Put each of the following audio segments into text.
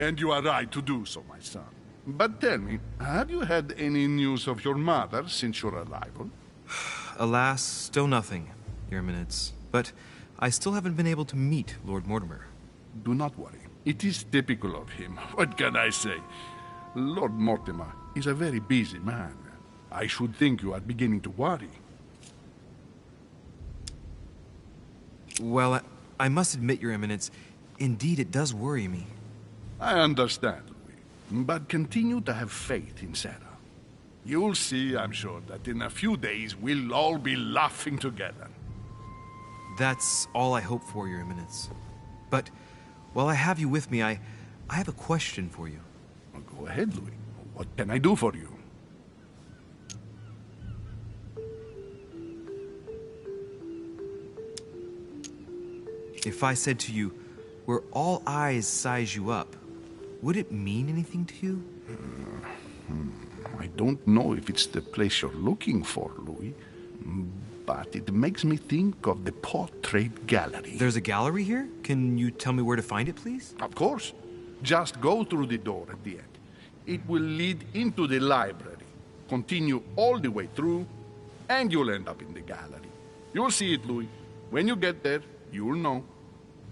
And you are right to do so, my son. But tell me, have you had any news of your mother since your arrival? Alas, still nothing, Your Eminence. But I still haven't been able to meet Lord Mortimer. Do not worry. It is typical of him. What can I say? Lord Mortimer is a very busy man. I should think you are beginning to worry. Well, I must admit, Your Eminence, indeed it does worry me. I understand, Louis. But continue to have faith in Sarah. You'll see, I'm sure, that in a few days we'll all be laughing together. That's all I hope for, Your Eminence. But while I have you with me, I have a question for you. Well, go ahead, Louis. What can I do for you? If I said to you, where all eyes size you up, would it mean anything to you? I don't know if it's the place you're looking for, Louis, but it makes me think of the Portrait Gallery. There's a gallery here? Can you tell me where to find it, please? Of course. Just go through the door at the end. It will lead into the library. Continue all the way through, and you'll end up in the gallery. You'll see it, Louis. When you get there, you'll know.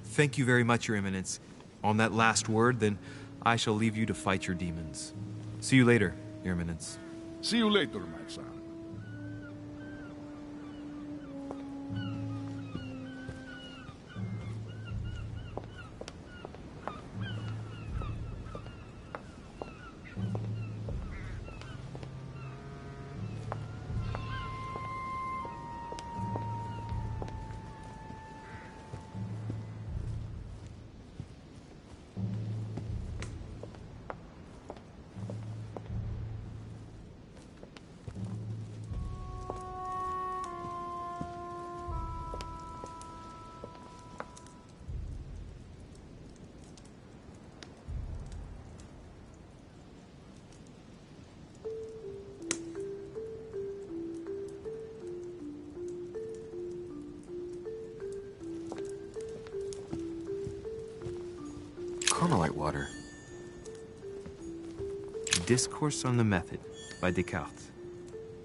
Thank you very much, Your Eminence. On that last word, then, I shall leave you to fight your demons. See you later, Your Eminence. See you later, my son. Carmelite water. Discourse on the Method by Descartes.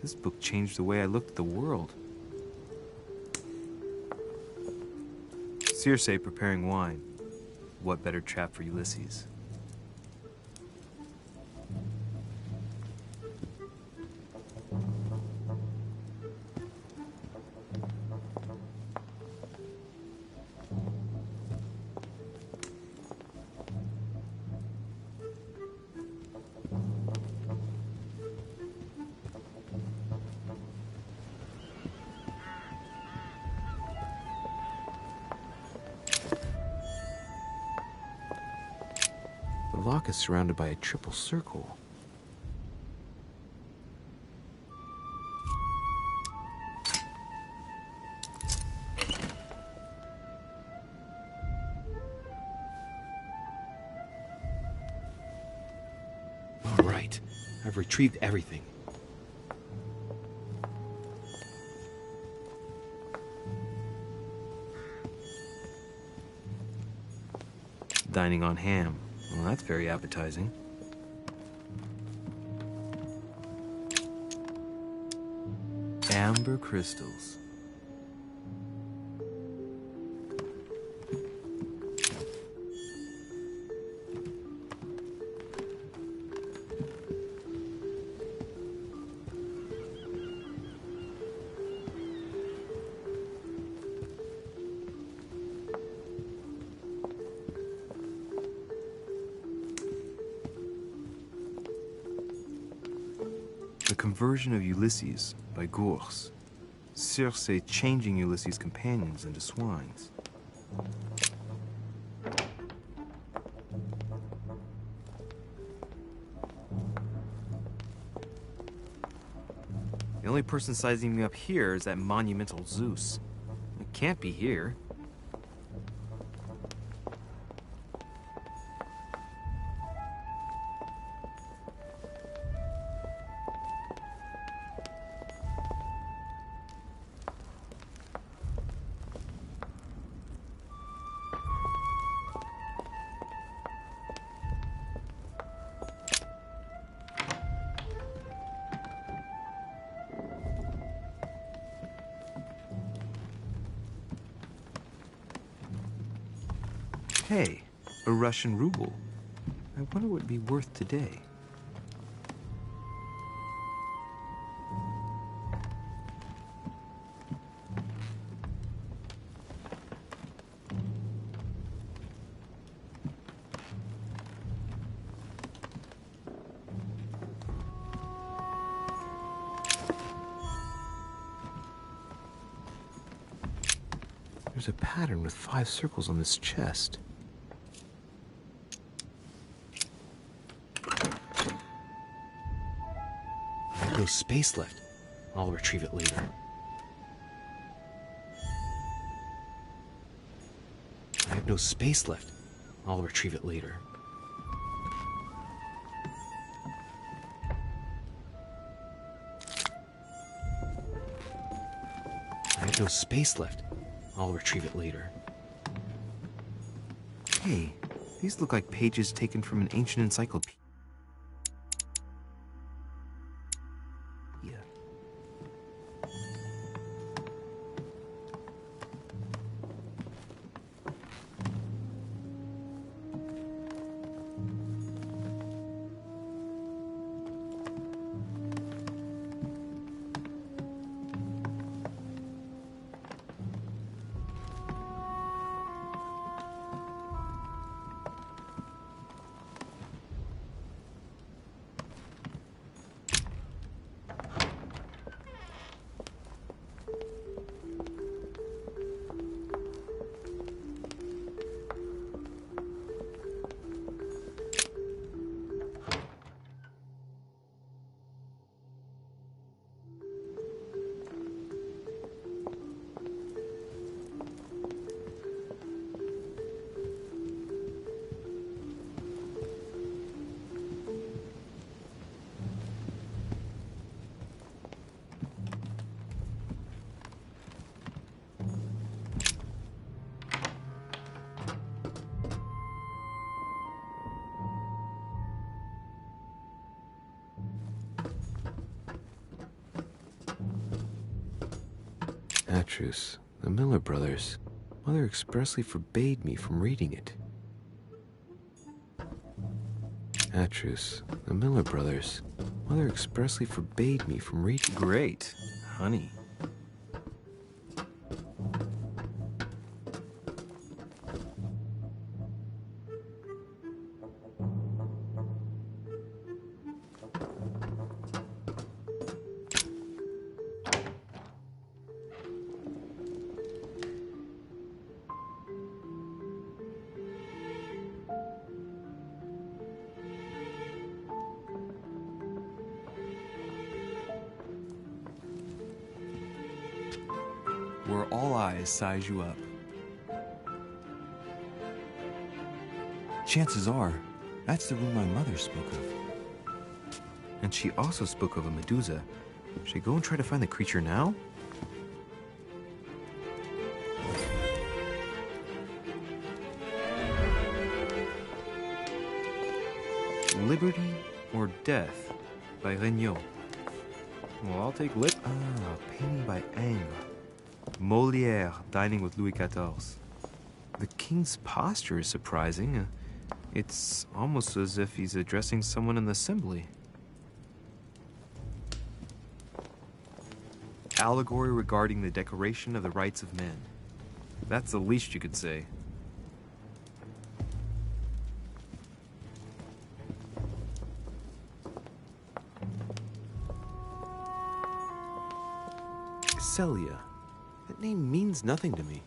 This book changed the way I looked at the world. Circe preparing wine. What better trap for Ulysses? The lock is surrounded by a triple circle. All right, I've retrieved everything. Dining on ham. Well, that's very appetizing. Amber crystals. The Conversion of Ulysses by Gurs. Circe changing Ulysses' companions into swines. The only person sizing me up here is that monumental Zeus. It can't be here. Hey, a Russian ruble. I wonder what it'd be worth today. There's a pattern with 5 circles on this chest. I have no space left. I'll retrieve it later. I have no space left. I'll retrieve it later. I have no space left. I'll retrieve it later. Hey, these look like pages taken from an ancient encyclopedia. Atrus, the Miller brothers. Mother expressly forbade me from reading it. Atrus, the Miller brothers. Mother expressly forbade me from reading. Great, honey. Where all eyes size you up. Chances are, that's the room my mother spoke of. And she also spoke of a Medusa. Should I go and try to find the creature now? Liberty or Death by Regnault. Well, I'll take painting by Ingres. Molière dining with Louis XIV. The king's posture is surprising. It's almost as if he's addressing someone in the assembly. Allegory regarding the decoration of the rights of men. That's the least you could say. Celia. That name means nothing to me.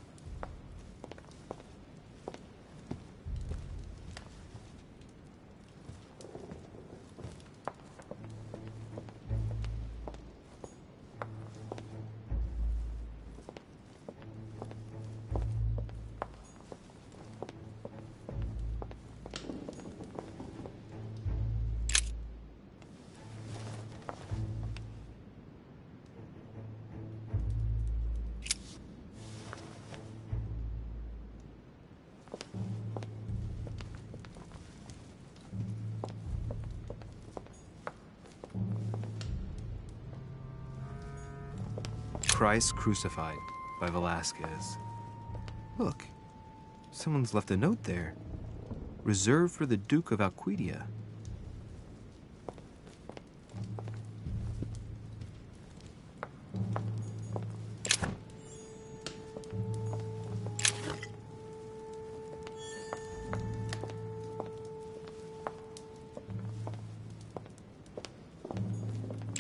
Christ Crucified by Velázquez. Look, Someone's left a note there. Reserved for the Duke of Alquidia.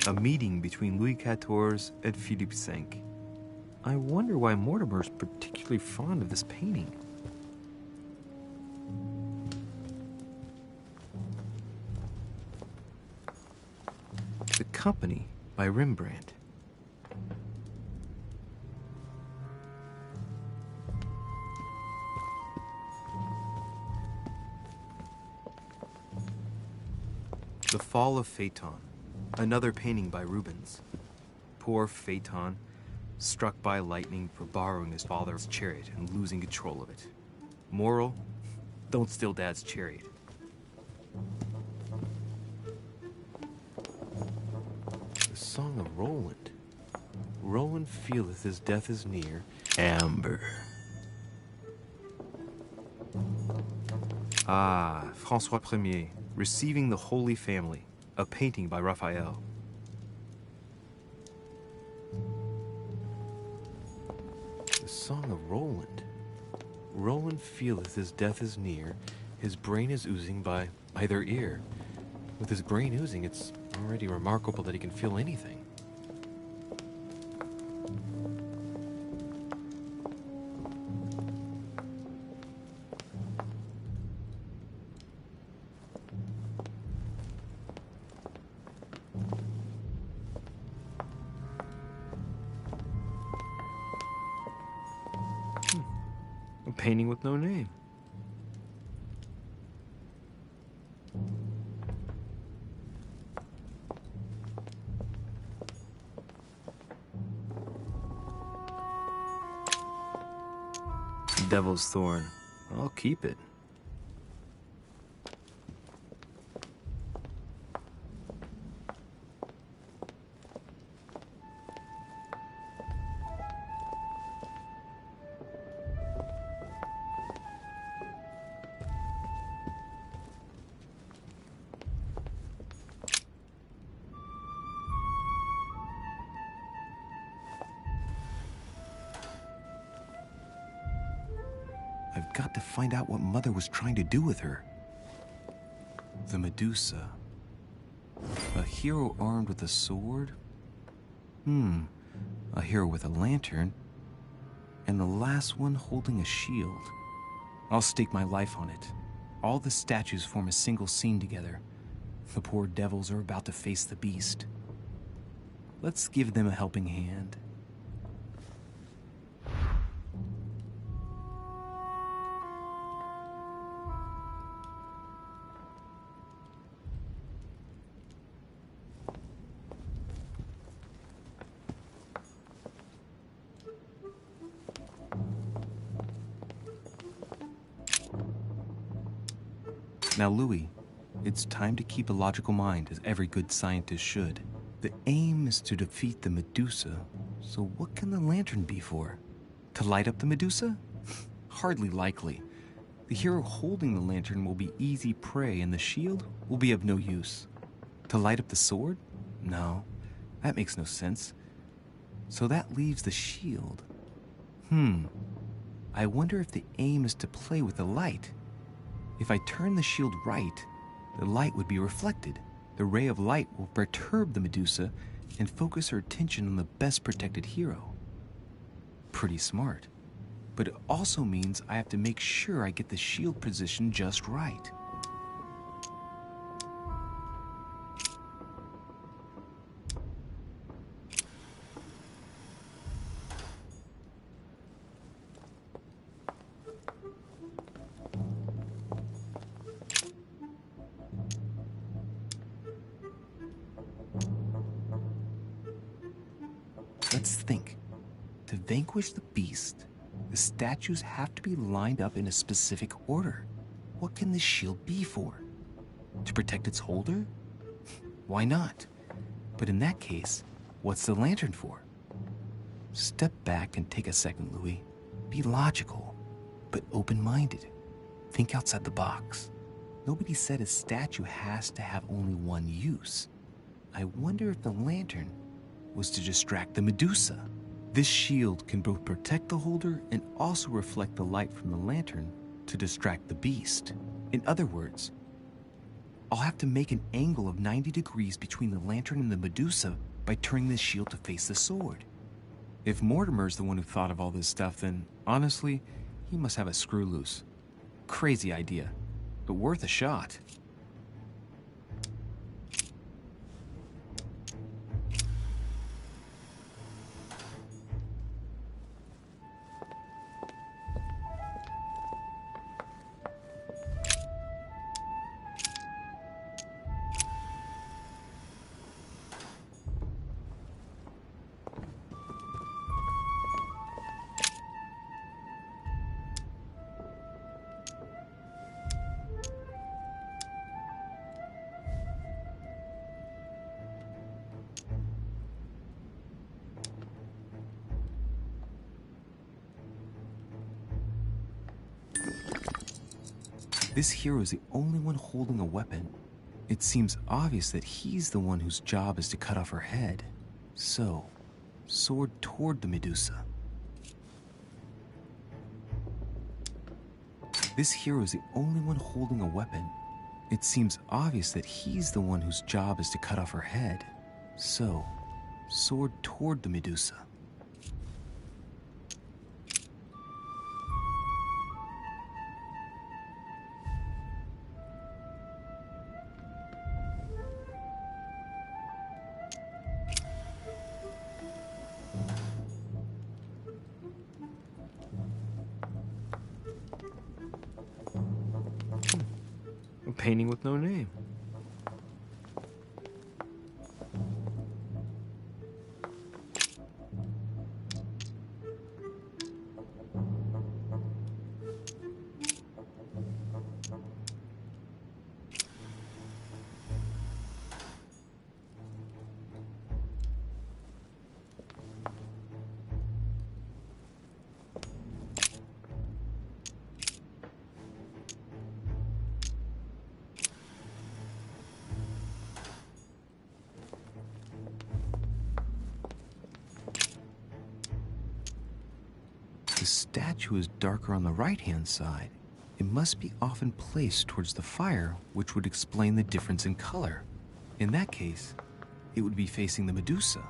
A meeting between Louis XIV and Philippe V. I wonder why Mortimer's particularly fond of this painting. The Company by Rembrandt. The Fall of Phaeton. Another painting by Rubens. Poor Phaeton, struck by lightning for borrowing his father's chariot and losing control of it. Moral, don't steal Dad's chariot. The Song of Roland. Roland feeleth his death is near. Amber. Ah, François Ier, Receiving the Holy Family. A painting by Raphael. The Song of Roland. Roland feeleth his death is near. His brain is oozing by either ear. With his brain oozing, it's already remarkable that he can feel anything. A painting with no name. Devil's Thorn. I'll keep it. I've got to find out what Mother was trying to do with her. The Medusa. A hero armed with a sword? A hero with a lantern. And the last one holding a shield. I'll stake my life on it. All the statues form a single scene together. The poor devils are about to face the beast. Let's give them a helping hand. Now, Louis, it's time to keep a logical mind, as every good scientist should. The aim is to defeat the Medusa, so what can the lantern be for? To light up the Medusa? Hardly likely. The hero holding the lantern will be easy prey, and the shield will be of no use. To light up the sword? No, that makes no sense. So that leaves the shield. I wonder if the aim is to play with the light. If I turn the shield right, the light would be reflected. The ray of light will perturb the Medusa and focus her attention on the best protected hero. Pretty smart. But it also means I have to make sure I get the shield position just right. Let's think. To vanquish the beast, the statues have to be lined up in a specific order. What can the shield be for? To protect its holder? Why not? But in that case, what's the lantern for? Step back and take a second, Louis. Be logical. but open-minded. Think outside the box. Nobody said a statue has to have only one use. I wonder if the lantern was to distract the Medusa. This shield can both protect the holder and also reflect the light from the lantern to distract the beast. In other words, I'll have to make an angle of 90 degrees between the lantern and the Medusa by turning this shield to face the sword. If Mortimer's the one who thought of all this stuff, then honestly, he must have a screw loose. Crazy idea, but worth a shot. This hero is the only one holding a weapon. It seems obvious that he's the one whose job is to cut off her head. So, sword toward the Medusa. This hero is the only one holding a weapon. It seems obvious that he's the one whose job is to cut off her head. So, sword toward the Medusa. A painting with no name. The statue is darker on the right-hand side. It must be often placed towards the fire, which would explain the difference in color. In that case, it would be facing the Medusa.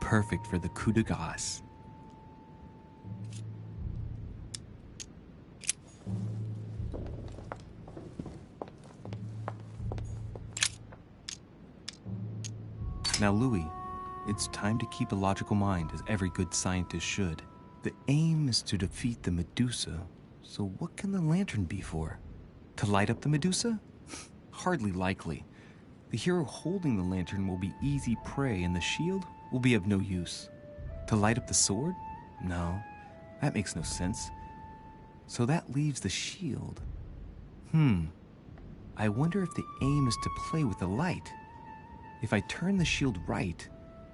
Perfect for the coup de grace. Now, Louis, it's time to keep a logical mind, as every good scientist should. The aim is to defeat the Medusa, so what can the lantern be for? To light up the Medusa? Hardly likely. The hero holding the lantern will be easy prey and the shield will be of no use. To light up the sword? No, that makes no sense. So that leaves the shield. I wonder if the aim is to play with the light. If I turn the shield right,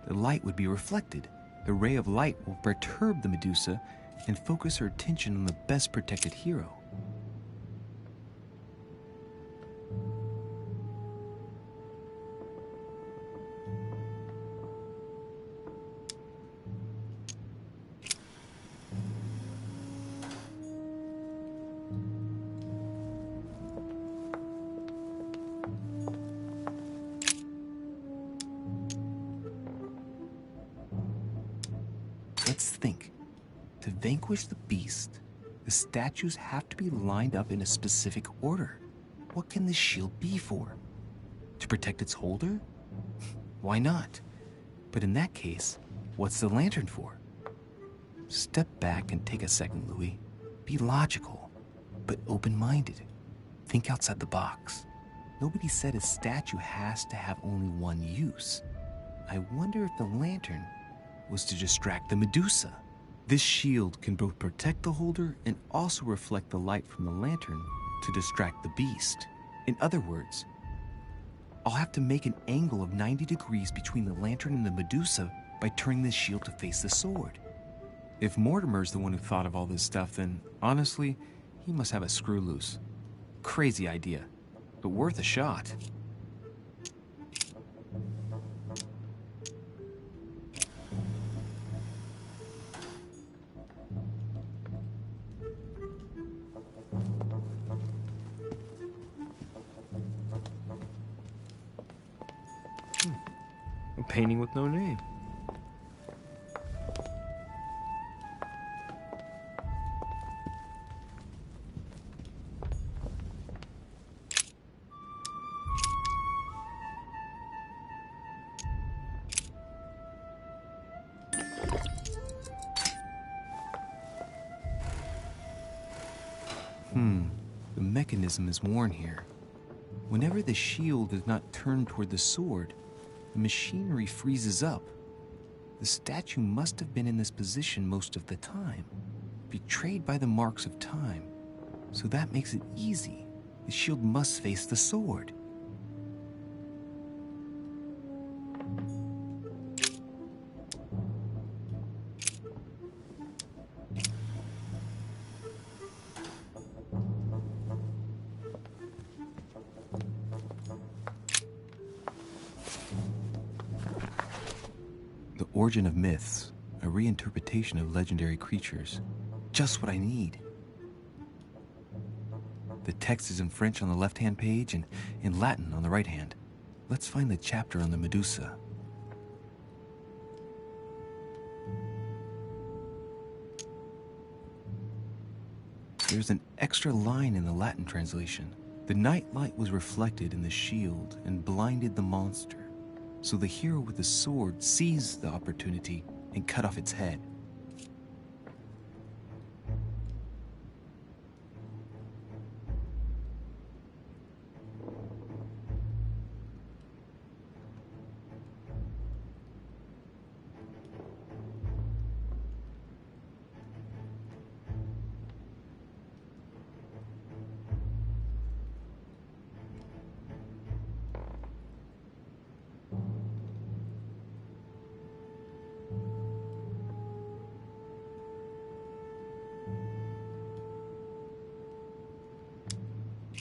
the light would be reflected. The ray of light will perturb the Medusa and focus her attention on the best protected hero. Let's think. To vanquish the beast, the statues have to be lined up in a specific order. What can this shield be for? To protect its holder? Why not? But in that case, what's the lantern for? Step back and take a second, Louis. Be logical, but open-minded. Think outside the box. Nobody said a statue has to have only one use. I wonder if the lantern was to distract the Medusa. This shield can both protect the holder and also reflect the light from the lantern to distract the beast. In other words, I'll have to make an angle of 90 degrees between the lantern and the Medusa by turning this shield to face the sword. If Mortimer's the one who thought of all this stuff, then honestly, he must have a screw loose. Crazy idea, but worth a shot. A painting with no name. The mechanism is worn here. Whenever the shield is not turned toward the sword, the machinery freezes up. The statue must have been in this position most of the time, betrayed by the marks of time. So that makes it easy. The shield must face the sword. The Origin of Myths, a reinterpretation of legendary creatures. Just what I need. The text is in French on the left-hand page and in Latin on the right hand. Let's find the chapter on the Medusa. There's an extra line in the Latin translation. The night light was reflected in the shield and blinded the monster. So the hero with the sword seized the opportunity and cut off its head.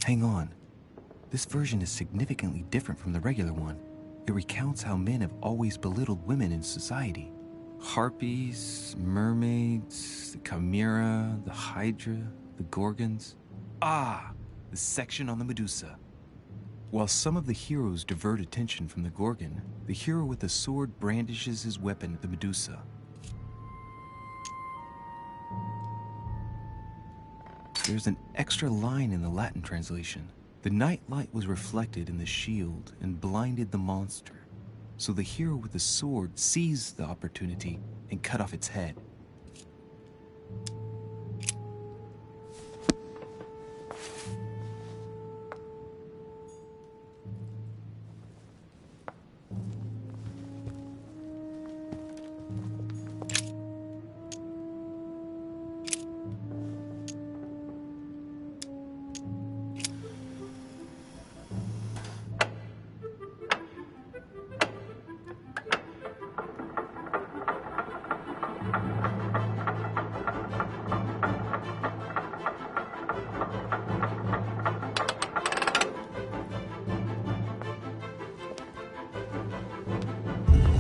Hang on. This version is significantly different from the regular one. It recounts how men have always belittled women in society. Harpies, mermaids, the chimera, the hydra, the gorgons. Ah, the section on the Medusa. While some of the heroes divert attention from the gorgon, the hero with the sword brandishes his weapon at the Medusa. There's an extra line in the Latin translation. The night light was reflected in the shield and blinded the monster. So the hero with the sword seized the opportunity and cut off its head.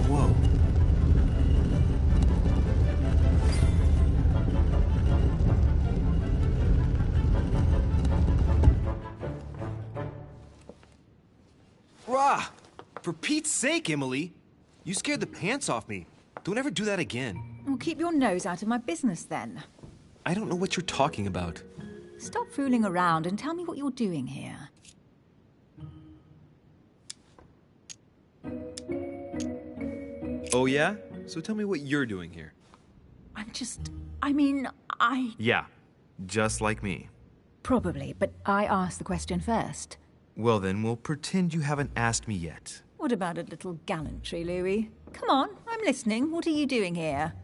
Whoa. Rah! For Pete's sake, Emily! You scared the pants off me. Don't ever do that again. Well, keep your nose out of my business then. I don't know what you're talking about. Stop fooling around and tell me what you're doing here. Oh yeah? So tell me what you're doing here. Yeah, just like me. Probably, but I asked the question first. Well then, we'll pretend you haven't asked me yet. What about a little gallantry, Louis? Come on, I'm listening. What are you doing here?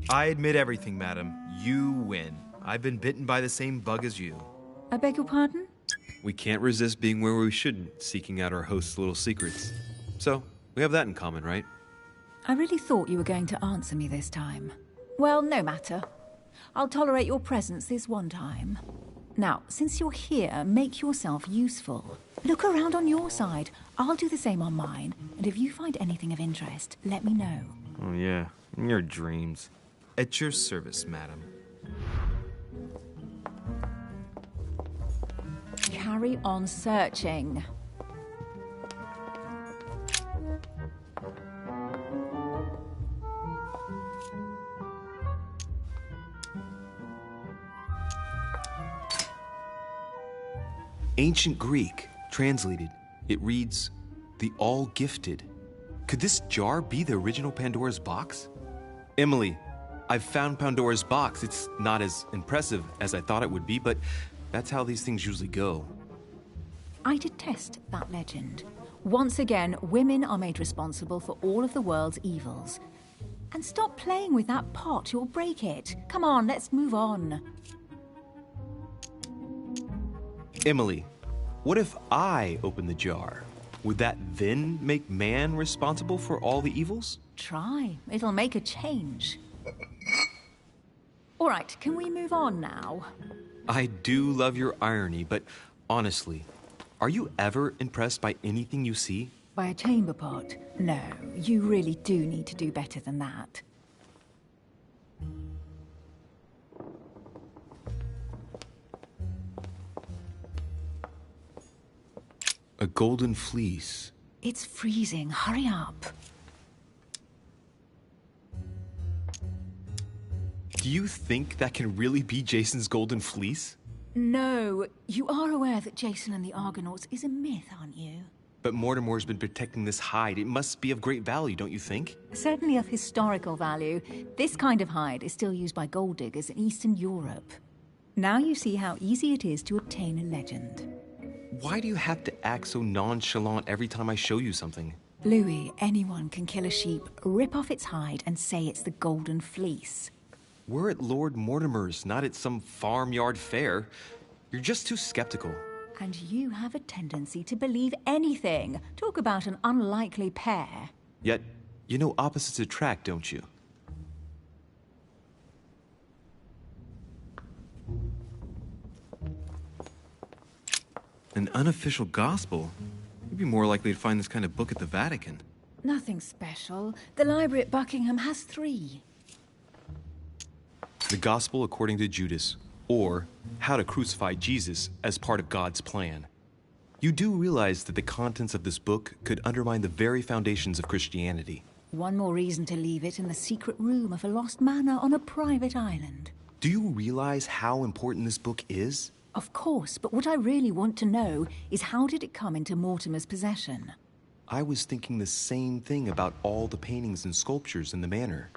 I admit everything, madam. You win. I've been bitten by the same bug as you. I beg your pardon? We can't resist being where we shouldn't, seeking out our host's little secrets. So, we have that in common, right? I really thought you were going to answer me this time. Well, no matter. I'll tolerate your presence this one time. Now, since you're here, make yourself useful. Look around on your side. I'll do the same on mine. And if you find anything of interest, let me know. Oh, yeah. In your dreams. At your service, madam. Carry on searching. Ancient Greek, translated. It reads, the All-Gifted. Could this jar be the original Pandora's box? Emily, I've found Pandora's box. It's not as impressive as I thought it would be, but that's how these things usually go. I detest that legend. Once again, women are made responsible for all of the world's evils. And stop playing with that pot, you'll break it. Come on, let's move on. Emily, what if I open the jar? Would that then make man responsible for all the evils? Try. It'll make a change. All right, can we move on now? I do love your irony, but honestly, are you ever impressed by anything you see? By a chamber pot? No, you really do need to do better than that. A golden fleece. It's freezing. Hurry up. Do you think that can really be Jason's golden fleece? No, you are aware that Jason and the Argonauts is a myth, aren't you? But Mortimer's been protecting this hide. It must be of great value, don't you think? Certainly of historical value. This kind of hide is still used by gold diggers in Eastern Europe. Now you see how easy it is to obtain a legend. Why do you have to act so nonchalant every time I show you something? Louis, anyone can kill a sheep, rip off its hide, and say it's the Golden Fleece. We're at Lord Mortimer's, not at some farmyard fair. You're just too skeptical. And you have a tendency to believe anything. Talk about an unlikely pair. Yet, you know opposites attract, don't you? An unofficial gospel? You'd be more likely to find this kind of book at the Vatican. Nothing special. The library at Buckingham has 3. The Gospel according to Judas, or How to Crucify Jesus as part of God's plan. You do realize that the contents of this book could undermine the very foundations of Christianity. One more reason to leave it in the secret room of a lost manor on a private island. Do you realize how important this book is? Of course, but what I really want to know is how did it come into Mortimer's possession? I was thinking the same thing about all the paintings and sculptures in the manor.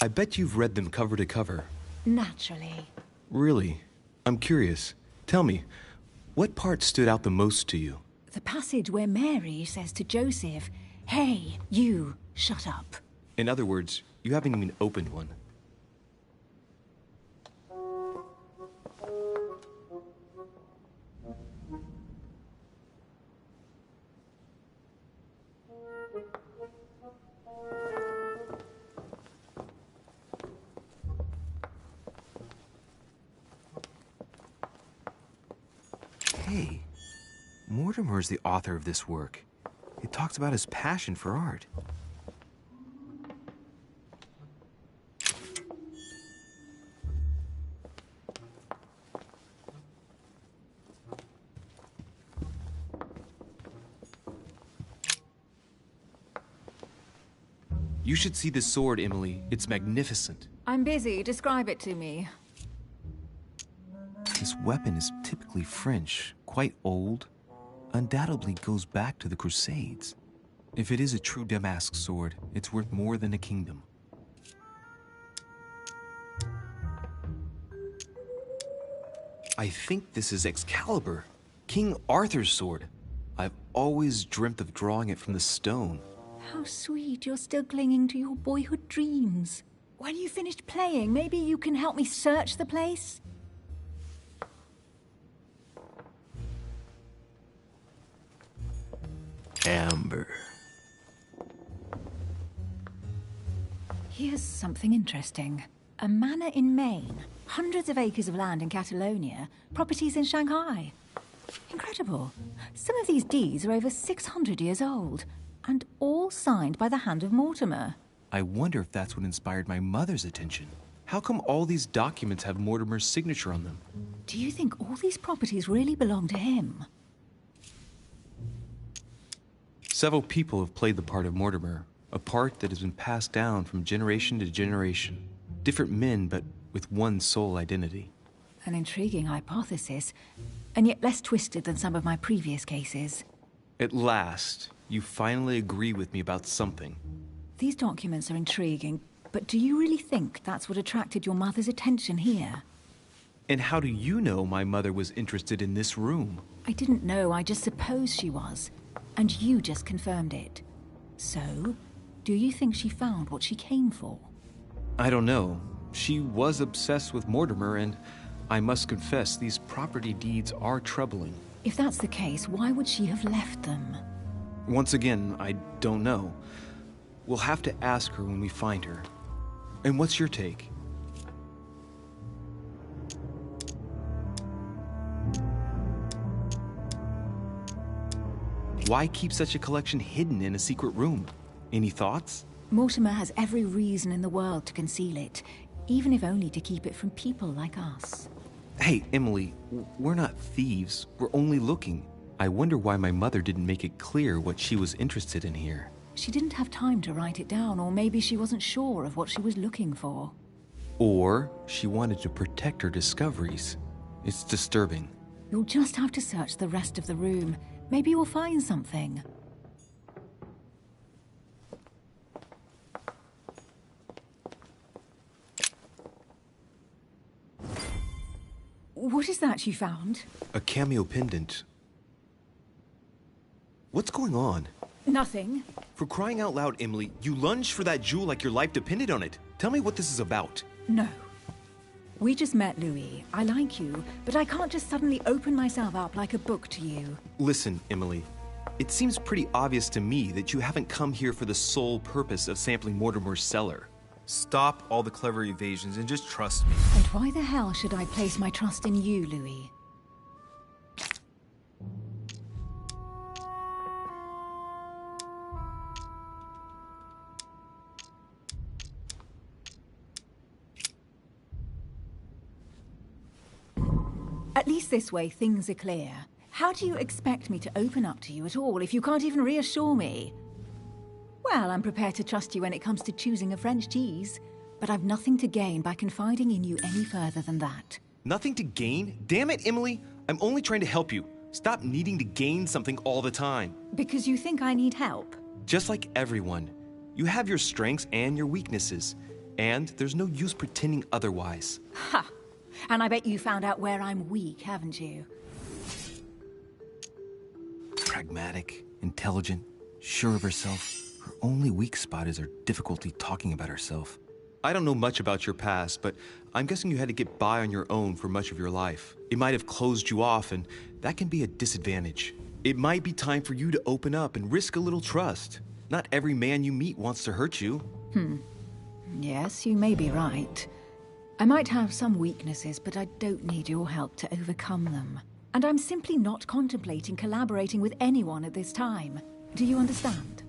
I bet you've read them cover to cover. Naturally. Really? I'm curious. Tell me, what part stood out the most to you? The passage where Mary says to Joseph, "Hey, you, shut up." In other words, you haven't even opened one. Hey, Mortimer's the author of this work. It talks about his passion for art. You should see this sword, Emily. It's magnificent. I'm busy. Describe it to me. This weapon is typically French, quite old, undoubtedly goes back to the Crusades. If it is a true Damask sword, it's worth more than a kingdom. I think this is Excalibur, King Arthur's sword. I've always dreamt of drawing it from the stone. How sweet, you're still clinging to your boyhood dreams. When you finished playing, maybe you can help me search the place? Amber. Here's something interesting. A manor in Maine, hundreds of acres of land in Catalonia, properties in Shanghai. Incredible. Some of these deeds are over 600 years old, and all signed by the hand of Mortimer. I wonder if that's what inspired my mother's attention. How come all these documents have Mortimer's signature on them? Do you think all these properties really belong to him? Several people have played the part of Mortimer, a part that has been passed down from generation to generation. Different men, but with one sole identity. An intriguing hypothesis, and yet less twisted than some of my previous cases. At last, you finally agree with me about something. These documents are intriguing, but do you really think that's what attracted your mother's attention here? And how do you know my mother was interested in this room? I didn't know, I just supposed she was. And you just confirmed it. So, do you think she found what she came for? I don't know. She was obsessed with Mortimer, and I must confess these property deeds are troubling. If that's the case, why would she have left them? Once again, I don't know. We'll have to ask her when we find her. And what's your take? Why keep such a collection hidden in a secret room? Any thoughts? Mortimer has every reason in the world to conceal it, even if only to keep it from people like us. Hey, Emily, we're not thieves. We're only looking. I wonder why my mother didn't make it clear what she was interested in here. She didn't have time to write it down, or maybe she wasn't sure of what she was looking for. Or she wanted to protect her discoveries. It's disturbing. You'll just have to search the rest of the room. Maybe you'll find something. What is that you found? A cameo pendant. What's going on? Nothing. For crying out loud, Emily, you lunged for that jewel like your life depended on it. Tell me what this is about. No. We just met, Louis. I like you, but I can't just suddenly open myself up like a book to you. Listen, Emily. It seems pretty obvious to me that you haven't come here for the sole purpose of sampling Mortimer's cellar. Stop all the clever evasions and just trust me. And why the hell should I place my trust in you, Louis? At least this way, things are clear. How do you expect me to open up to you at all if you can't even reassure me? Well, I'm prepared to trust you when it comes to choosing a French cheese, but I've nothing to gain by confiding in you any further than that. Nothing to gain? Damn it, Emily! I'm only trying to help you. Stop needing to gain something all the time. Because you think I need help? Just like everyone. You have your strengths and your weaknesses, and there's no use pretending otherwise. Ha! And I bet you found out where I'm weak, haven't you? Pragmatic, intelligent, sure of herself. Her only weak spot is her difficulty talking about herself. I don't know much about your past, but I'm guessing you had to get by on your own for much of your life. It might have closed you off, and that can be a disadvantage. It might be time for you to open up and risk a little trust. Not every man you meet wants to hurt you. Yes, you may be right. I might have some weaknesses, but I don't need your help to overcome them. And I'm simply not contemplating collaborating with anyone at this time. Do you understand?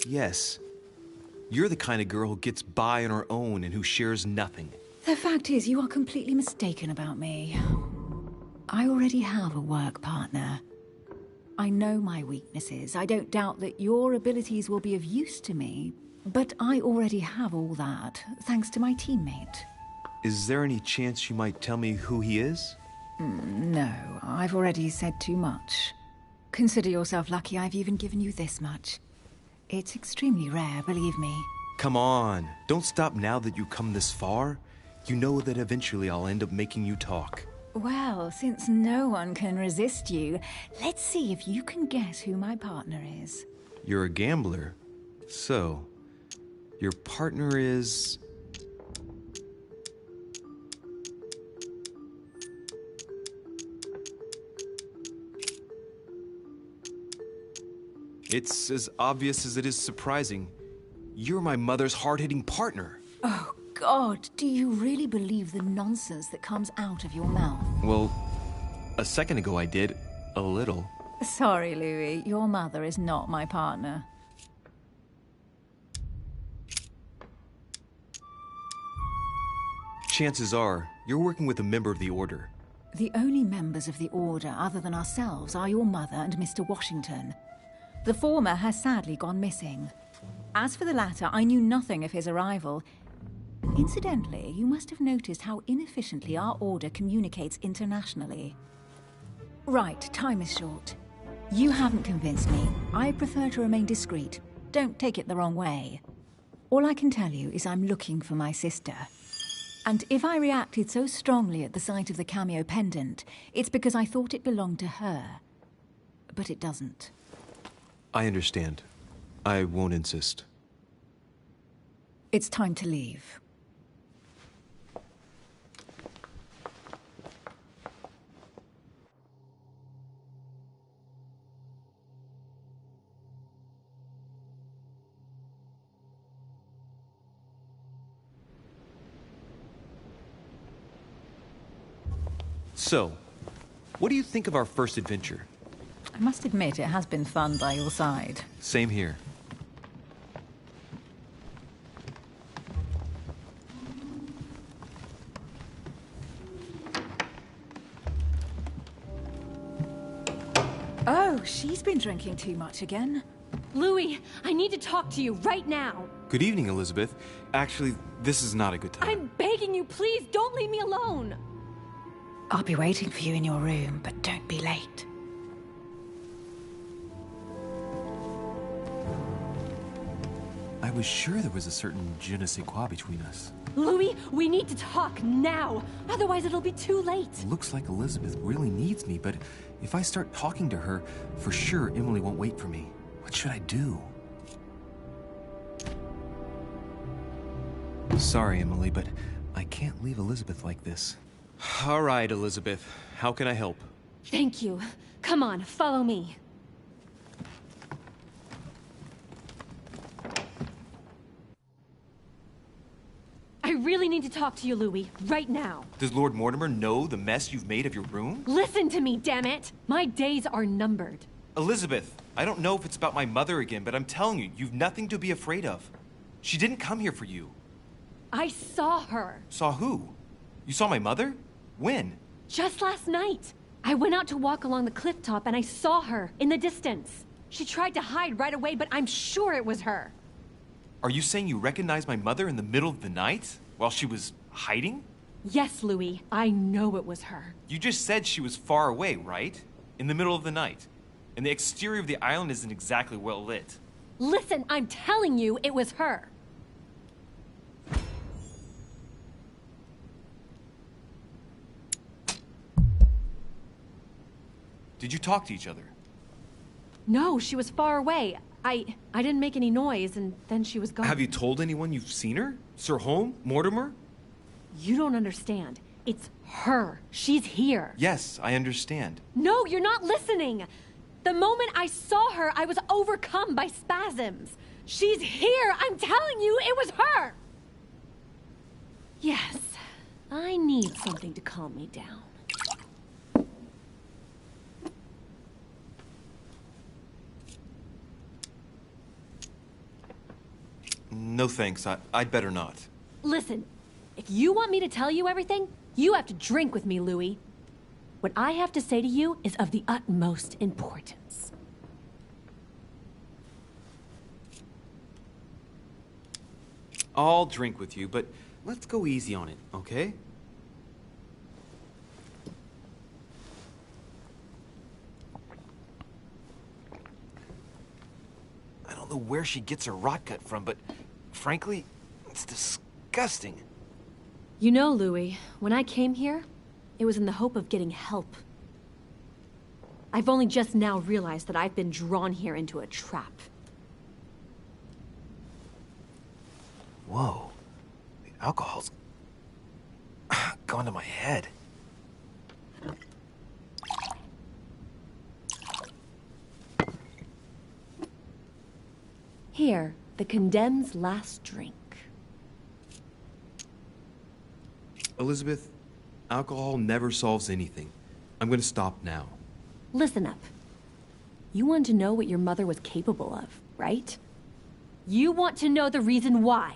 Yes. You're the kind of girl who gets by on her own and who shares nothing. The fact is, you are completely mistaken about me. I already have a work partner. I know my weaknesses. I don't doubt that your abilities will be of use to me, but I already have all that, thanks to my teammate. Is there any chance you might tell me who he is? No, I've already said too much. Consider yourself lucky I've even given you this much. It's extremely rare, believe me. Come on, don't stop now that you've come this far. You know that eventually I'll end up making you talk. Well, since no one can resist you, let's see if you can guess who my partner is. You're a gambler. So, your partner is... It's as obvious as it is surprising. You're my mother's hard-hitting partner. Oh, God, do you really believe the nonsense that comes out of your mouth? Well, a second ago I did. A little. Sorry, Louis, your mother is not my partner. Chances are, you're working with a member of the Order. The only members of the Order other than ourselves are your mother and Mr. Washington. The former has sadly gone missing. As for the latter, I knew nothing of his arrival. Incidentally, you must have noticed how inefficiently our Order communicates internationally. Right, time is short. You haven't convinced me. I prefer to remain discreet. Don't take it the wrong way. All I can tell you is I'm looking for my sister. And if I reacted so strongly at the sight of the cameo pendant, it's because I thought it belonged to her. But it doesn't. I understand. I won't insist. It's time to leave. So, what do you think of our first adventure? I must admit, it has been fun by your side. Same here. Oh, she's been drinking too much again. Louis, I need to talk to you right now. Good evening, Elizabeth. Actually, this is not a good time. I'm begging you, please don't leave me alone. I'll be waiting for you in your room, but don't be late. I was sure there was a certain je ne sais quoi between us. Louis, we need to talk now. Otherwise, it'll be too late. Looks like Elizabeth really needs me, but if I start talking to her, for sure Emily won't wait for me. What should I do? Sorry, Emily, but I can't leave Elizabeth like this. All right, Elizabeth. How can I help? Thank you. Come on, follow me. I really need to talk to you, Louis, right now. Does Lord Mortimer know the mess you've made of your room? Listen to me, damn it! My days are numbered. Elizabeth, I don't know if it's about my mother again, but I'm telling you, you've nothing to be afraid of. She didn't come here for you. I saw her. Saw who? You saw my mother? When? Just last night. I went out to walk along the cliff top and I saw her in the distance. She tried to hide right away, but I'm sure it was her. Are you saying you recognized my mother in the middle of the night? While she was hiding? Yes, Louis. I know it was her. You just said she was far away, right? In the middle of the night. And the exterior of the island isn't exactly well lit. Listen, I'm telling you it was her. Did you talk to each other? No, she was far away. I didn't make any noise, and then she was gone. Have you told anyone you've seen her? Sir Holm? Mortimer? You don't understand. It's her. She's here. Yes, I understand. No, you're not listening. The moment I saw her, I was overcome by spasms. She's here. I'm telling you, it was her. Yes, I need something to calm me down. No thanks, I'd better not. Listen, if you want me to tell you everything, you have to drink with me, Louis. What I have to say to you is of the utmost importance. I'll drink with you, but let's go easy on it, okay? I don't don't know where she gets her rot gut from, but frankly, it's disgusting. You know, Louis, when I came here, it was in the hope of getting help. I've only just now realized that I've been drawn here into a trap. Whoa. The alcohol's gone to my head. Here, the condemned's last drink. Elizabeth, alcohol never solves anything. I'm gonna stop now. Listen up. You want to know what your mother was capable of, right? You want to know the reason why.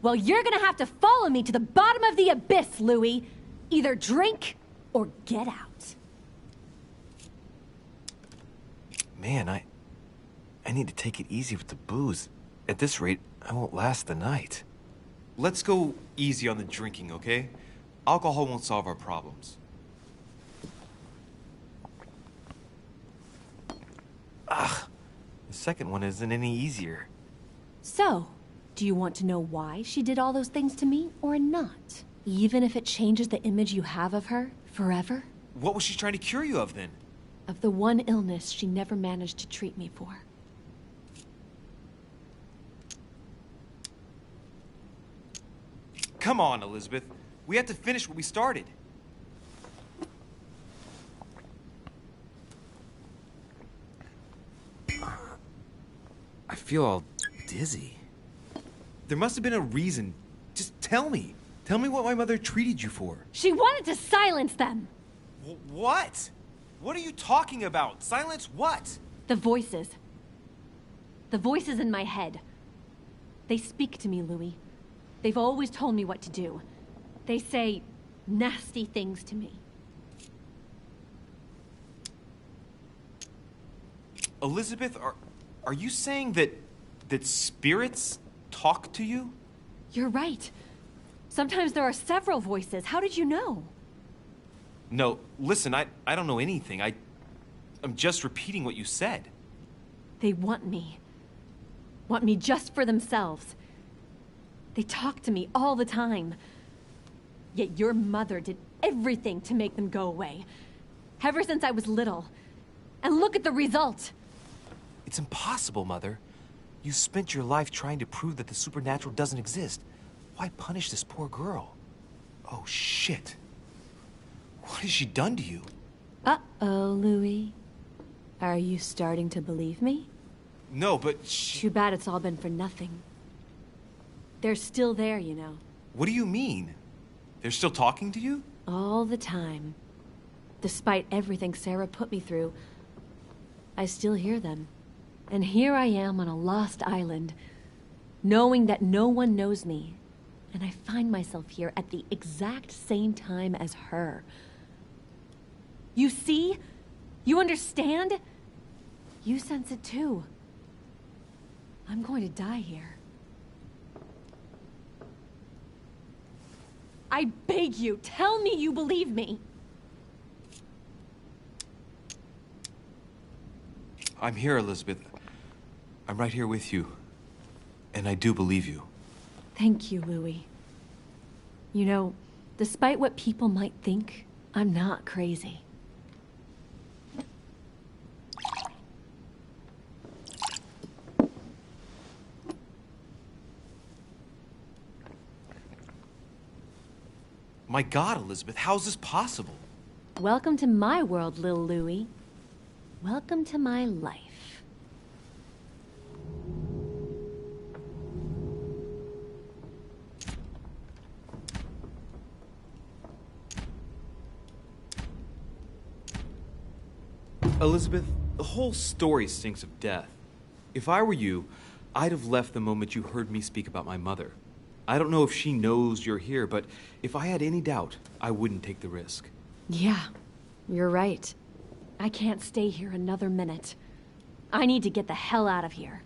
Well, you're gonna have to follow me to the bottom of the abyss, Louis. Either drink or get out. Man, I need to take it easy with the booze. At this rate, I won't last the night. Let's go easy on the drinking, okay? Alcohol won't solve our problems. Ugh. The second one isn't any easier. So, do you want to know why she did all those things to me or not? Even if it changes the image you have of her forever? What was she trying to cure you of then? Of the one illness she never managed to treat me for. Come on, Elizabeth. We have to finish what we started. I feel all dizzy. There must have been a reason. Just tell me. Tell me what my mother treated you for. She wanted to silence them! What? What are you talking about? Silence what? The voices. The voices in my head. They speak to me, Louis. They've always told me what to do. They say nasty things to me. Elizabeth, are you saying that spirits talk to you? You're right. Sometimes there are several voices. How did you know? No, listen, I don't know anything. I'm just repeating what you said. They want me. Want me just for themselves. They talk to me all the time. Yet your mother did everything to make them go away. Ever since I was little. And look at the result. It's impossible, Mother. You spent your life trying to prove that the supernatural doesn't exist. Why punish this poor girl? Oh, shit. What has she done to you? Uh-oh, Louis. Are you starting to believe me? No, but Too bad it's all been for nothing. They're still there, you know. What do you mean? They're still talking to you? All the time. Despite everything Sarah put me through, I still hear them. And here I am on a lost island, knowing that no one knows me. And I find myself here at the exact same time as her. You see? You understand? You sense it too. I'm going to die here. I beg you, tell me you believe me. I'm here, Elizabeth. I'm right here with you. And I do believe you. Thank you, Louis. You know, despite what people might think, I'm not crazy. My God, Elizabeth, how's this possible? Welcome to my world, Lil Louis. Welcome to my life. Elizabeth, the whole story stinks of death. If I were you, I'd have left the moment you heard me speak about my mother. I don't know if she knows you're here, but if I had any doubt, I wouldn't take the risk. Yeah, you're right. I can't stay here another minute. I need to get the hell out of here.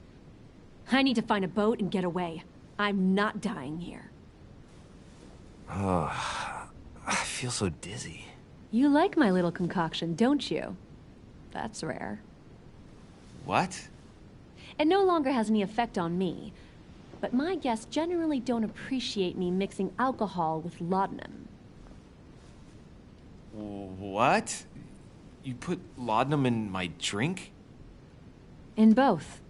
I need to find a boat and get away. I'm not dying here. I feel so dizzy. You like my little concoction, don't you? That's rare. What? It no longer has any effect on me. But my guests generally don't appreciate me mixing alcohol with laudanum. What? You put laudanum in my drink? In both.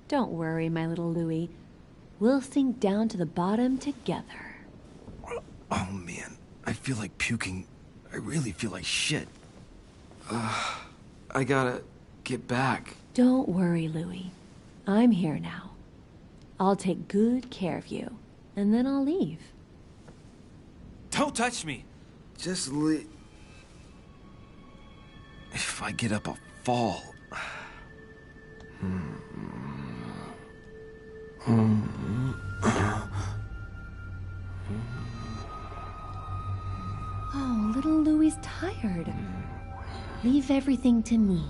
Don't worry, my little Louis. We'll sink down to the bottom together. Oh man, I feel like puking. I really feel like shit. I gotta get back. Don't worry, Louis. I'm here now. I'll take good care of you, and then I'll leave. Don't touch me! Just leave. If I get up, I'll fall. Oh, little Louis's tired. Leave everything to me.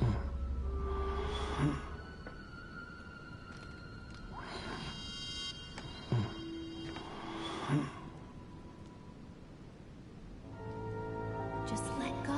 Just let go.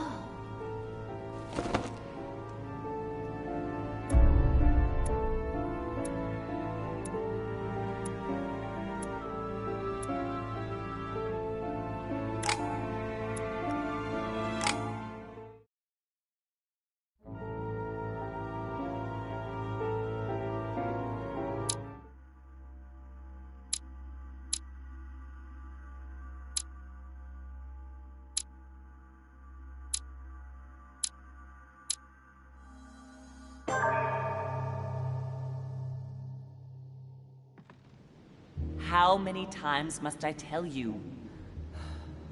How many times must I tell you?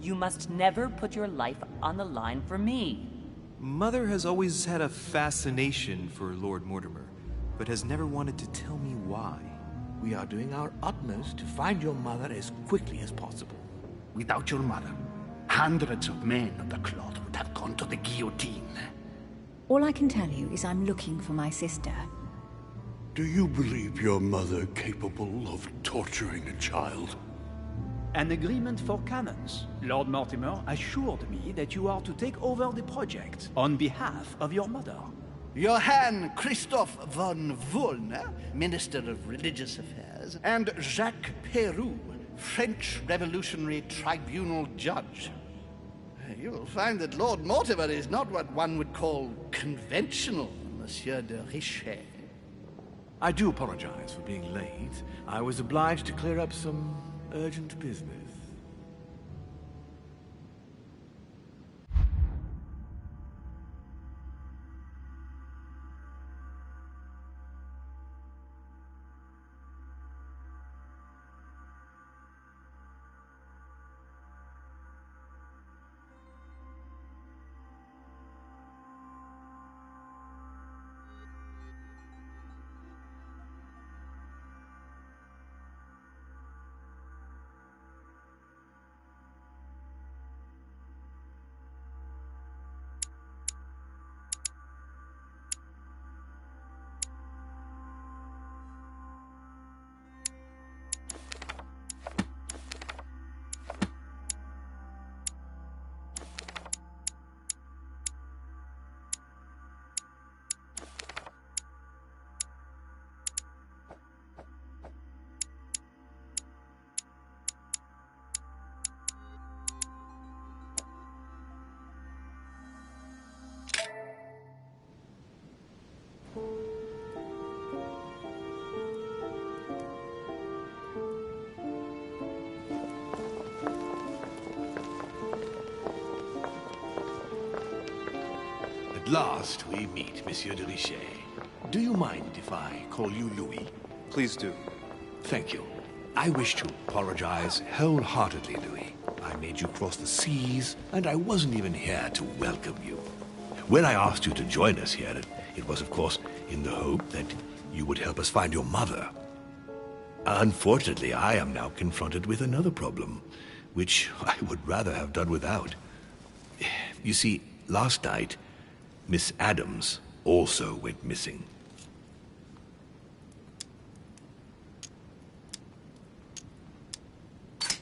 You must never put your life on the line for me. Mother has always had a fascination for Lord Mortimer, but has never wanted to tell me why. We are doing our utmost to find your mother as quickly as possible. Without your mother, hundreds of men of the cloth would have gone to the guillotine. All I can tell you is I'm looking for my sister. Do you believe your mother capable of torturing a child? An agreement for cannons. Lord Mortimer assured me that you are to take over the project on behalf of your mother. Johann Christoph von Wollner, Minister of Religious Affairs, and Jacques Peroux, French Revolutionary Tribunal Judge. You will find that Lord Mortimer is not what one would call conventional, Monsieur de Richet. I do apologize for being late. I was obliged to clear up some urgent business. At last we meet, Monsieur de Richet. Do you mind if I call you Louis? Please do. Thank you. I wish to apologize wholeheartedly, Louis. I made you cross the seas, and I wasn't even here to welcome you. When I asked you to join us here, it was, of course, in the hope that you would help us find your mother. Unfortunately, I am now confronted with another problem, which I would rather have done without. You see, last night, Miss Adams also went missing.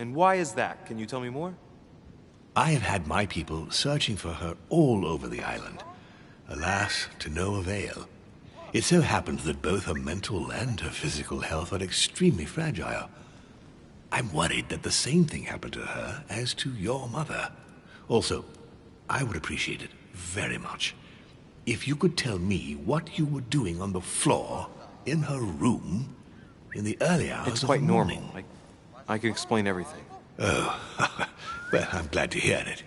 And why is that? Can you tell me more? I have had my people searching for her all over the island. Alas, to no avail. It so happens that both her mental and her physical health are extremely fragile. I'm worried that the same thing happened to her as to your mother. Also, I would appreciate it very much if you could tell me what you were doing on the floor in her room in the early hours It's of quite the normal. morning. I could explain everything. Oh, well, I'm glad to hear it.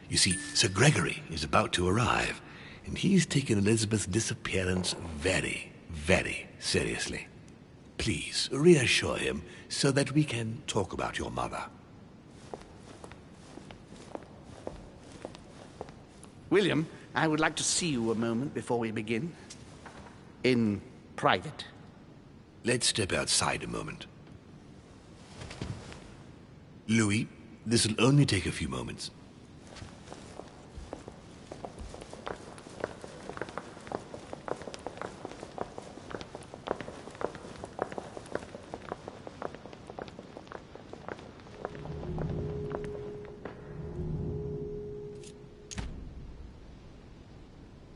You see, Sir Gregory is about to arrive, and he's taken Elizabeth's disappearance very, very seriously. Please, reassure him so that we can talk about your mother. William, I would like to see you a moment before we begin. In private. Let's step outside a moment. Louis, this will only take a few moments.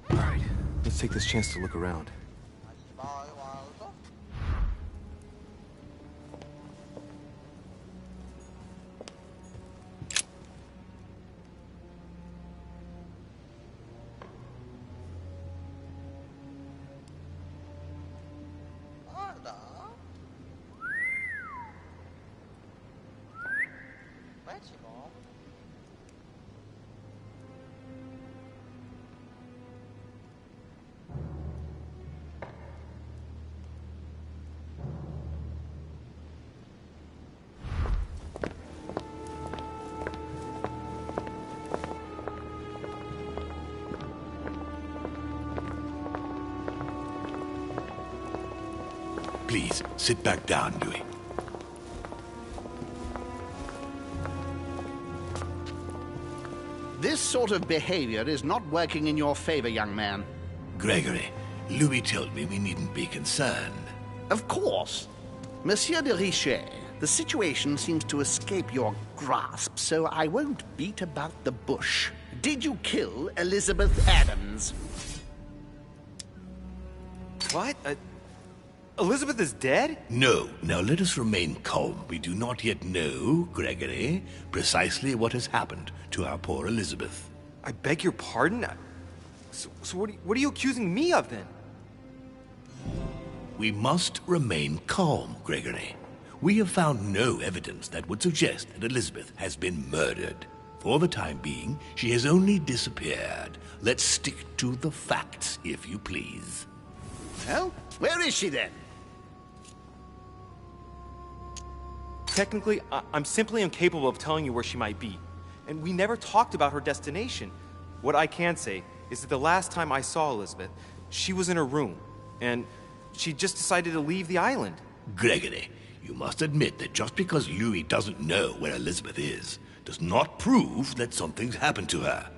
All right, let's take this chance to look around. Please, sit back down, Louis. This sort of behavior is not working in your favor, young man. Gregory, Louis told me we needn't be concerned. Of course. Monsieur de Richet, the situation seems to escape your grasp, so I won't beat about the bush. Did you kill Elizabeth Adams? What? Elizabeth is dead? No. Now let us remain calm. We do not yet know, Gregory, precisely what has happened to our poor Elizabeth. I beg your pardon? So what are you accusing me of, then? We must remain calm, Gregory. We have found no evidence that would suggest that Elizabeth has been murdered. For the time being, she has only disappeared. Let's stick to the facts, if you please. Well, where is she then? Technically, I'm simply incapable of telling you where she might be. And we never talked about her destination. What I can say is that the last time I saw Elizabeth, she was in her room, and she just decided to leave the island. Gregory, you must admit that just because Louis doesn't know where Elizabeth is, does not prove that something's happened to her.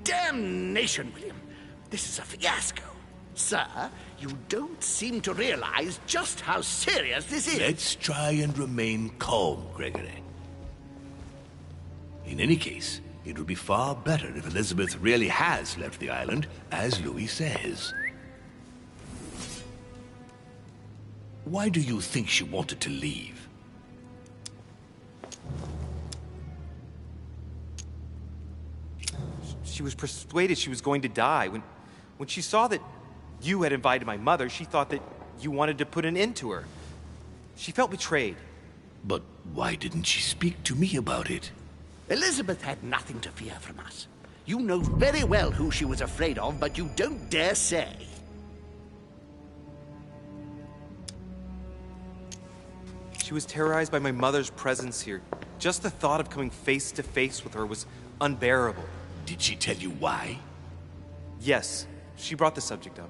Damnation, William. This is a fiasco. Sir, you don't seem to realize just how serious this is. Let's try and remain calm, Gregory. In any case, it would be far better if Elizabeth really has left the island, as Louis says. Why do you think she wanted to leave? She was persuaded she was going to die. When she saw that you had invited my mother, she thought that you wanted to put an end to her. She felt betrayed. But why didn't she speak to me about it? Elizabeth had nothing to fear from us. You know very well who she was afraid of, but you don't dare say. She was terrorized by my mother's presence here. Just the thought of coming face to face with her was unbearable. Did she tell you why? Yes, she brought the subject up.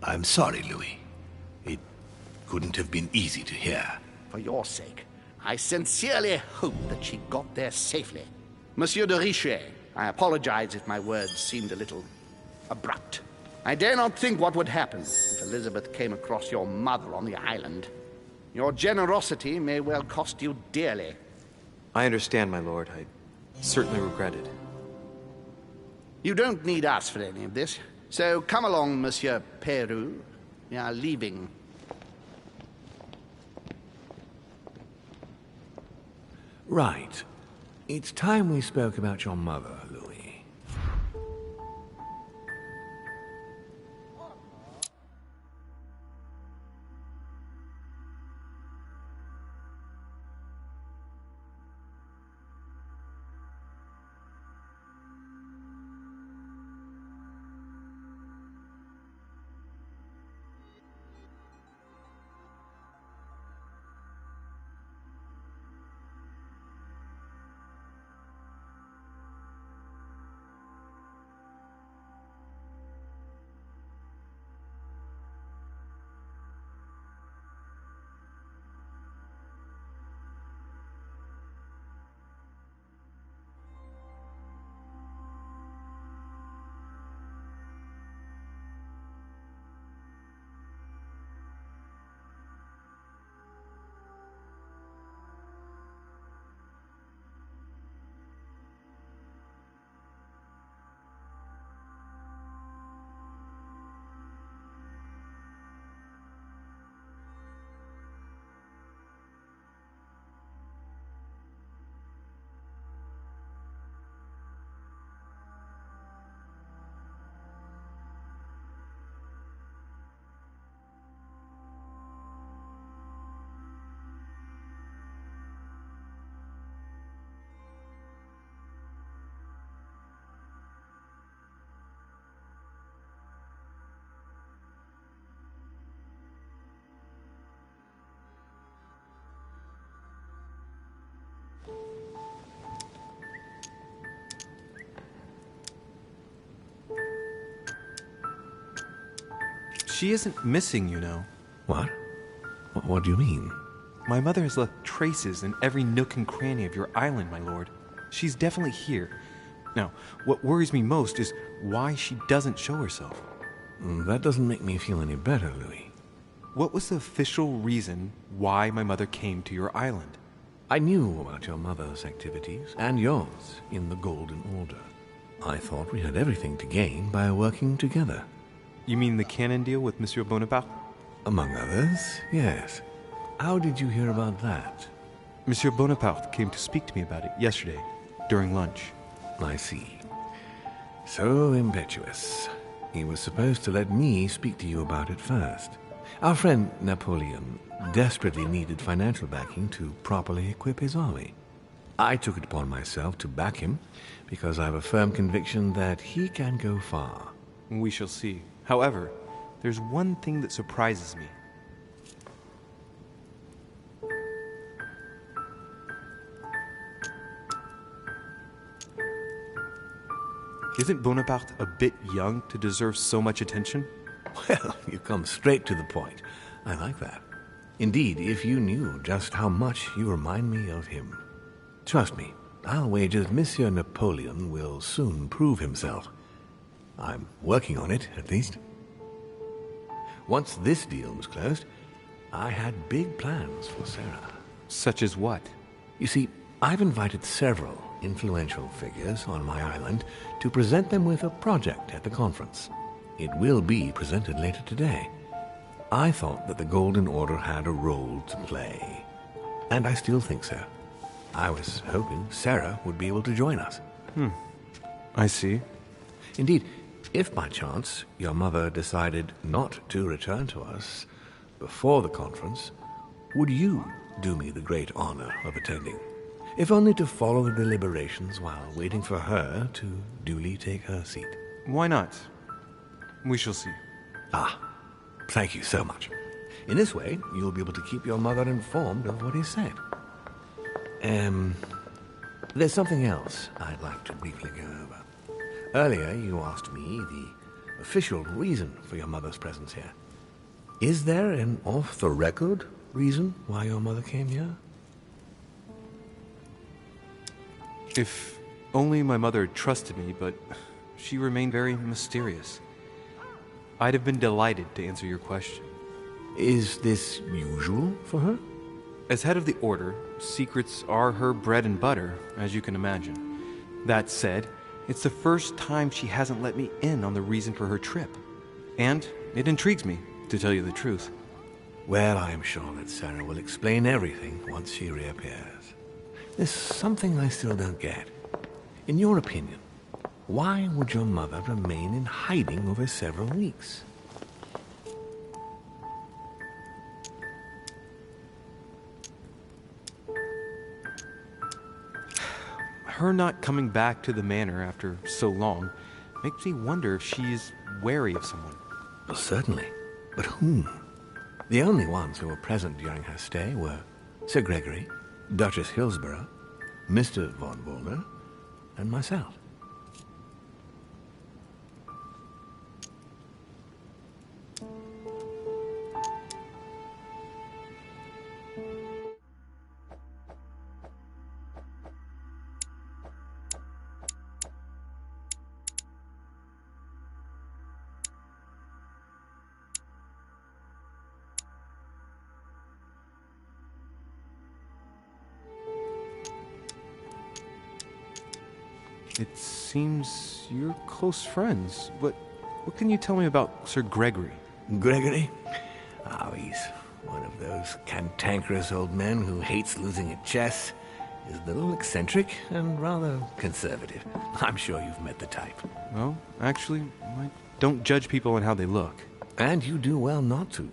I'm sorry, Louis. It couldn't have been easy to hear. For your sake, I sincerely hope that she got there safely. Monsieur de Richet, I apologize if my words seemed a little abrupt. I dare not think what would happen if Elizabeth came across your mother on the island. Your generosity may well cost you dearly. I understand, my lord. I certainly regret it. You don't need us for any of this. So come along, Monsieur Peru. We are leaving. Right. It's time we spoke about your mother, Louis. She isn't missing, you know. What? What do you mean? My mother has left traces in every nook and cranny of your island, my lord. She's definitely here. Now, what worries me most is why she doesn't show herself. That doesn't make me feel any better, Louis. What was the official reason why my mother came to your island? I knew about your mother's activities, and yours, in the Golden Order. I thought we had everything to gain by working together. You mean the cannon deal with Monsieur Bonaparte? Among others, yes. How did you hear about that? Monsieur Bonaparte came to speak to me about it yesterday, during lunch. I see. So impetuous. He was supposed to let me speak to you about it first. Our friend Napoleon desperately needed financial backing to properly equip his army. I took it upon myself to back him because I have a firm conviction that he can go far. We shall see. However, there's one thing that surprises me. Isn't Bonaparte a bit young to deserve so much attention? Well, you come straight to the point. I like that. Indeed, if you knew just how much you remind me of him. Trust me, I'll wager that Monsieur Napoleon will soon prove himself. I'm working on it, at least. Once this deal was closed, I had big plans for Sarah. Such as what? You see, I've invited several influential figures on my island to present them with a project at the conference. It will be presented later today. I thought that the Golden Order had a role to play. And I still think so. I was hoping Sarah would be able to join us. I see. Indeed, if by chance your mother decided not to return to us before the conference, would you do me the great honor of attending? If only to follow the deliberations while waiting for her to duly take her seat. Why not? We shall see. Thank you so much. In this way, you'll be able to keep your mother informed of what is said. There's something else I'd like to briefly go over. Earlier, you asked me the official reason for your mother's presence here. Is there an off-the-record reason why your mother came here? If only my mother trusted me, but she remained very mysterious. I'd have been delighted to answer your question. Is this usual for her? As head of the Order, secrets are her bread and butter, as you can imagine. That said, It's the first time she hasn't let me in on the reason for her trip. And it intrigues me, to tell you the truth. Well, I am sure that Sarah will explain everything once she reappears. There's something I still don't get. In your opinion, why would your mother remain in hiding over several weeks? Her not coming back to the manor after so long makes me wonder if she's wary of someone. Well, certainly. But whom? The only ones who were present during her stay were Sir Gregory, Duchess Hillsborough, Mr. von Wollner, and myself. It seems you're close friends. What can you tell me about Sir Gregory? Gregory? Oh, he's one of those cantankerous old men who hates losing at chess. He's a little eccentric and rather conservative. I'm sure you've met the type. Well, actually, I don't judge people on how they look. And you do well not to.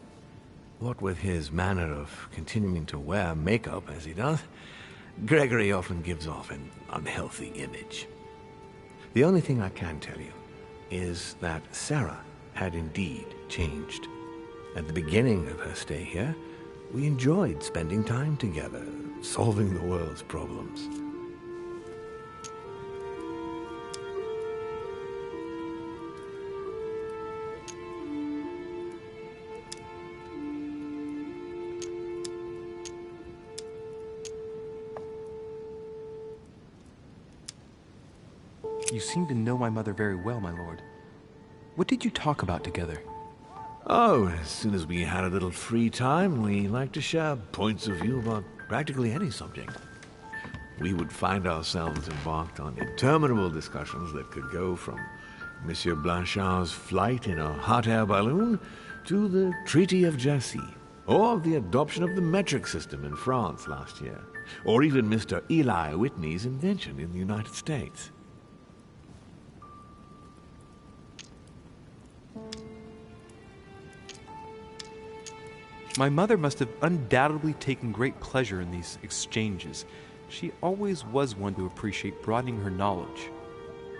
What with his manner of continuing to wear makeup as he does, Gregory often gives off an unhealthy image. The only thing I can tell you is that Sarah had indeed changed. At the beginning of her stay here, we enjoyed spending time together, solving the world's problems. You seem to know my mother very well, my lord. What did you talk about together? Oh, as soon as we had a little free time, we liked to share points of view about practically any subject. We would find ourselves embarked on interminable discussions that could go from Monsieur Blanchard's flight in a hot air balloon to the Treaty of Jassy, or the adoption of the metric system in France last year, or even Mr. Eli Whitney's invention in the United States. My mother must have undoubtedly taken great pleasure in these exchanges. She always was one to appreciate broadening her knowledge.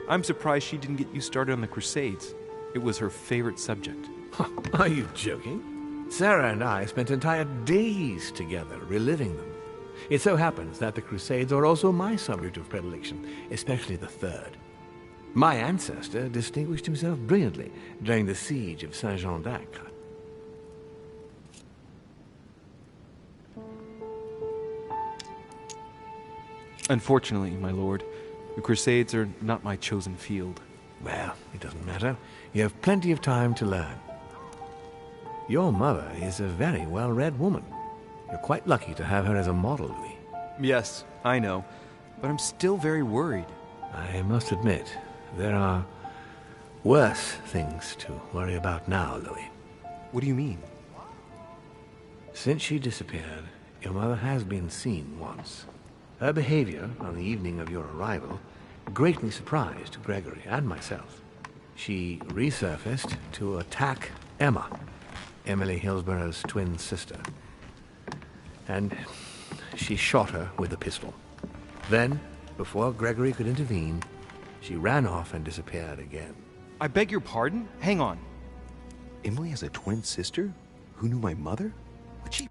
I'm surprised she didn't get you started on the Crusades. It was her favorite subject. Are you joking? Sarah and I spent entire days together reliving them. It so happens that the Crusades are also my subject of predilection, especially the Third. My ancestor distinguished himself brilliantly during the siege of Saint-Jean d'Acre. Unfortunately, my lord, the Crusades are not my chosen field. Well, it doesn't matter. You have plenty of time to learn. Your mother is a very well-read woman. You're quite lucky to have her as a model, Louis. Yes, I know, but I'm still very worried. I must admit, there are worse things to worry about now, Louis. What do you mean? Since she disappeared, your mother has been seen once. Her behavior on the evening of your arrival greatly surprised Gregory and myself. She resurfaced to attack Emma, Emily Hillsborough's twin sister. And she shot her with a pistol. Then, before Gregory could intervene, she ran off and disappeared again. I beg your pardon? Hang on. Emily has a twin sister who knew my mother? Would she?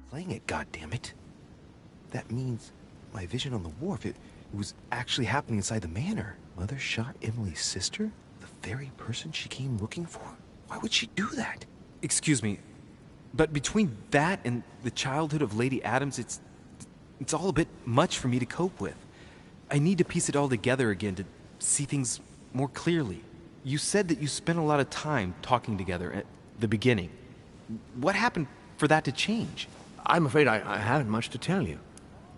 playing it, goddammit. That means my vision on the wharf, it was actually happening inside the manor. Mother shot Emily's sister? The very person she came looking for? Why would she do that? Excuse me, but between that and the childhood of Lady Adams, it's all a bit much for me to cope with. I need to piece it all together again to see things more clearly. You said that you spent a lot of time talking together at the beginning. What happened for that to change? I'm afraid I haven't much to tell you.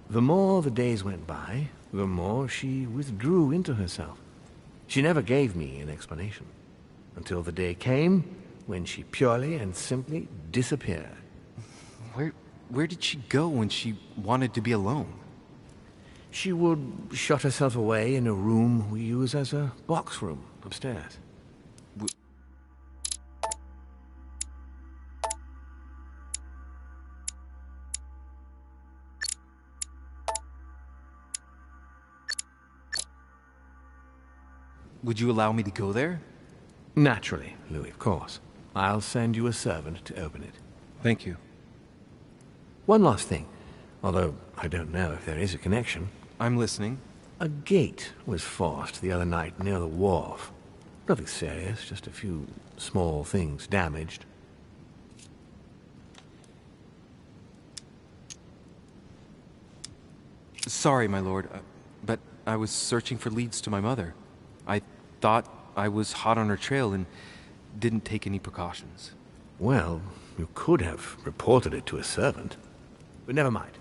The more the days went by, the more she withdrew into herself. She never gave me an explanation, until the day came when she purely and simply disappeared. Where did she go when she wanted to be alone? She would shut herself away in a room we use as a box room upstairs. Would you allow me to go there? Naturally, Louis, of course. I'll send you a servant to open it. Thank you. One last thing, although I don't know if there is a connection. I'm listening. A gate was forced the other night near the wharf. Nothing serious, just a few small things damaged. Sorry, my lord, but I was searching for leads to my mother. I thought I was hot on her trail and didn't take any precautions. Well, you could have reported it to a servant. But never mind.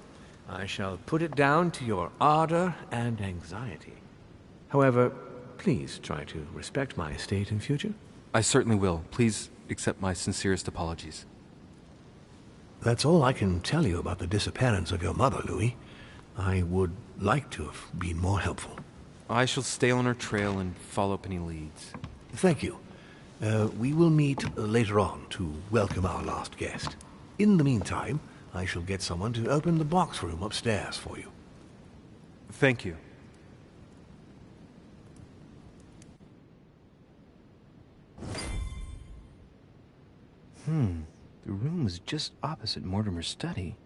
I shall put it down to your ardor and anxiety. However, please try to respect my estate in future. I certainly will. Please accept my sincerest apologies. That's all I can tell you about the disappearance of your mother, Louis. I would like to have been more helpful. I shall stay on her trail and follow up any leads. Thank you. We will meet later on to welcome our last guest. In the meantime, I shall get someone to open the box room upstairs for you. Thank you. The room was just opposite Mortimer's study.